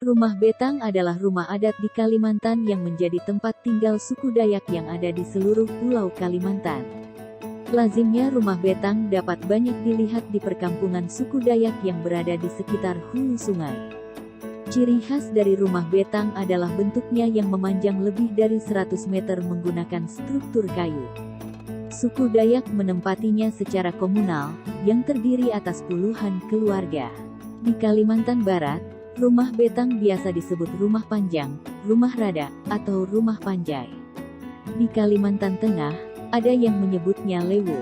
Rumah Betang adalah rumah adat di Kalimantan yang menjadi tempat tinggal suku Dayak yang ada di seluruh pulau Kalimantan. Lazimnya rumah betang dapat banyak dilihat di perkampungan suku Dayak yang berada di sekitar hulu sungai. Ciri khas dari rumah betang adalah bentuknya yang memanjang lebih dari 100 meter menggunakan struktur kayu. Suku Dayak menempatinya secara komunal, yang terdiri atas puluhan keluarga. Di Kalimantan Barat, rumah betang biasa disebut rumah panjang, rumah rada, atau rumah panjai. Di Kalimantan Tengah, ada yang menyebutnya lewu.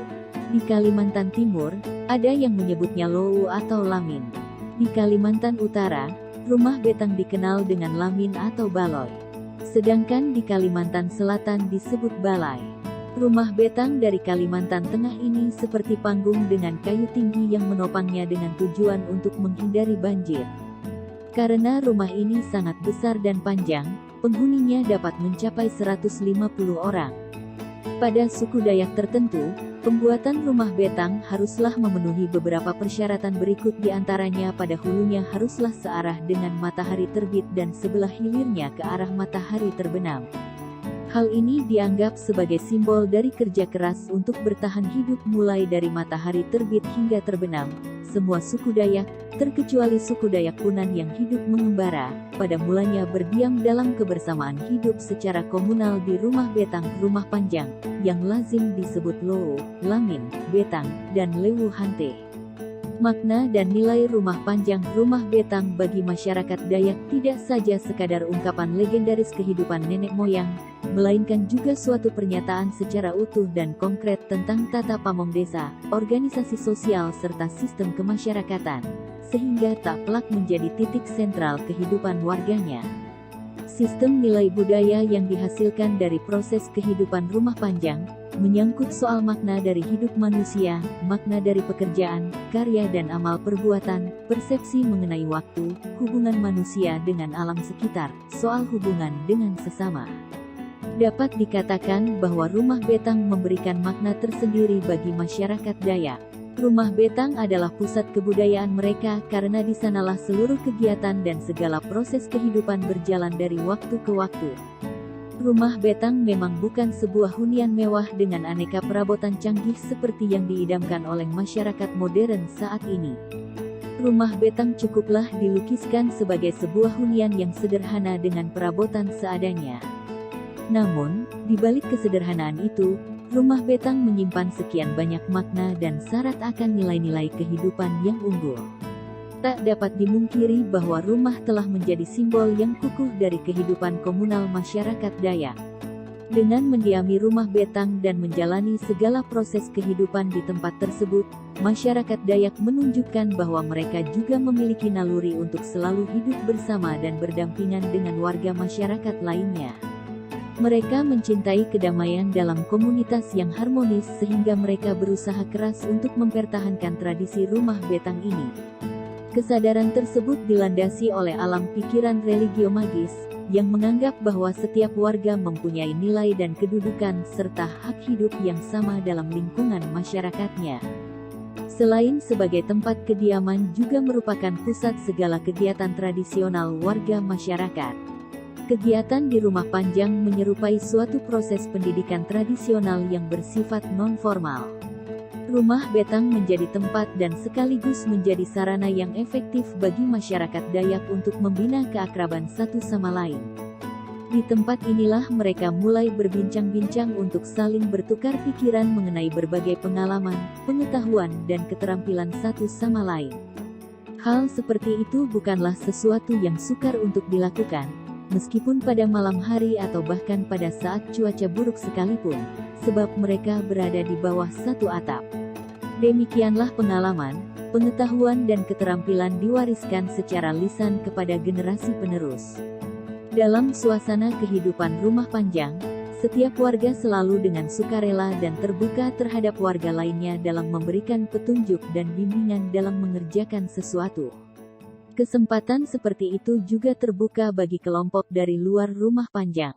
Di Kalimantan Timur, ada yang menyebutnya lowu atau lamin. Di Kalimantan Utara, rumah betang dikenal dengan lamin atau baloy. Sedangkan di Kalimantan Selatan disebut balai. Rumah betang dari Kalimantan Tengah ini seperti panggung dengan kayu tinggi yang menopangnya dengan tujuan untuk menghindari banjir. Karena rumah ini sangat besar dan panjang, penghuninya dapat mencapai 150 orang. Pada suku Dayak tertentu, pembuatan rumah betang haruslah memenuhi beberapa persyaratan berikut, diantaranya pada hulunya haruslah searah dengan matahari terbit dan sebelah hilirnya ke arah matahari terbenam. Hal ini dianggap sebagai simbol dari kerja keras untuk bertahan hidup mulai dari matahari terbit hingga terbenam. Semua suku Dayak, terkecuali suku Dayak Punan yang hidup mengembara, pada mulanya berdiam dalam kebersamaan hidup secara komunal di rumah betang, rumah panjang, yang lazim disebut lowo, lamin, betang, dan lewu hante. Makna dan nilai rumah panjang, rumah betang bagi masyarakat Dayak tidak saja sekadar ungkapan legendaris kehidupan nenek moyang, melainkan juga suatu pernyataan secara utuh dan konkret tentang tata pamong desa, organisasi sosial serta sistem kemasyarakatan, sehingga tak pelak menjadi titik sentral kehidupan warganya. Sistem nilai budaya yang dihasilkan dari proses kehidupan rumah panjang, menyangkut soal makna dari hidup manusia, makna dari pekerjaan, karya dan amal perbuatan, persepsi mengenai waktu, hubungan manusia dengan alam sekitar, soal hubungan dengan sesama. Dapat dikatakan bahwa rumah betang memberikan makna tersendiri bagi masyarakat Dayak. Rumah betang adalah pusat kebudayaan mereka karena di sanalah seluruh kegiatan dan segala proses kehidupan berjalan dari waktu ke waktu. Rumah betang memang bukan sebuah hunian mewah dengan aneka perabotan canggih seperti yang diidamkan oleh masyarakat modern saat ini. Rumah betang cukuplah dilukiskan sebagai sebuah hunian yang sederhana dengan perabotan seadanya. Namun, di balik kesederhanaan itu, rumah betang menyimpan sekian banyak makna dan syarat akan nilai-nilai kehidupan yang unggul. Tak dapat dimungkiri bahwa rumah telah menjadi simbol yang kukuh dari kehidupan komunal masyarakat Dayak. Dengan mendiami rumah betang dan menjalani segala proses kehidupan di tempat tersebut, masyarakat Dayak menunjukkan bahwa mereka juga memiliki naluri untuk selalu hidup bersama dan berdampingan dengan warga masyarakat lainnya. Mereka mencintai kedamaian dalam komunitas yang harmonis sehingga mereka berusaha keras untuk mempertahankan tradisi rumah betang ini. Kesadaran tersebut dilandasi oleh alam pikiran religio magis, yang menganggap bahwa setiap warga mempunyai nilai dan kedudukan serta hak hidup yang sama dalam lingkungan masyarakatnya. Selain sebagai tempat kediaman juga merupakan pusat segala kegiatan tradisional warga masyarakat. Kegiatan di rumah panjang menyerupai suatu proses pendidikan tradisional yang bersifat non-formal. Rumah betang menjadi tempat dan sekaligus menjadi sarana yang efektif bagi masyarakat Dayak untuk membina keakraban satu sama lain. Di tempat inilah mereka mulai berbincang-bincang untuk saling bertukar pikiran mengenai berbagai pengalaman, pengetahuan, dan keterampilan satu sama lain. Hal seperti itu bukanlah sesuatu yang sukar untuk dilakukan, meskipun pada malam hari atau bahkan pada saat cuaca buruk sekalipun, sebab mereka berada di bawah satu atap. Demikianlah pengalaman, pengetahuan dan keterampilan diwariskan secara lisan kepada generasi penerus. Dalam suasana kehidupan rumah panjang, setiap warga selalu dengan sukarela dan terbuka terhadap warga lainnya dalam memberikan petunjuk dan bimbingan dalam mengerjakan sesuatu. Kesempatan seperti itu juga terbuka bagi kelompok dari luar rumah panjang.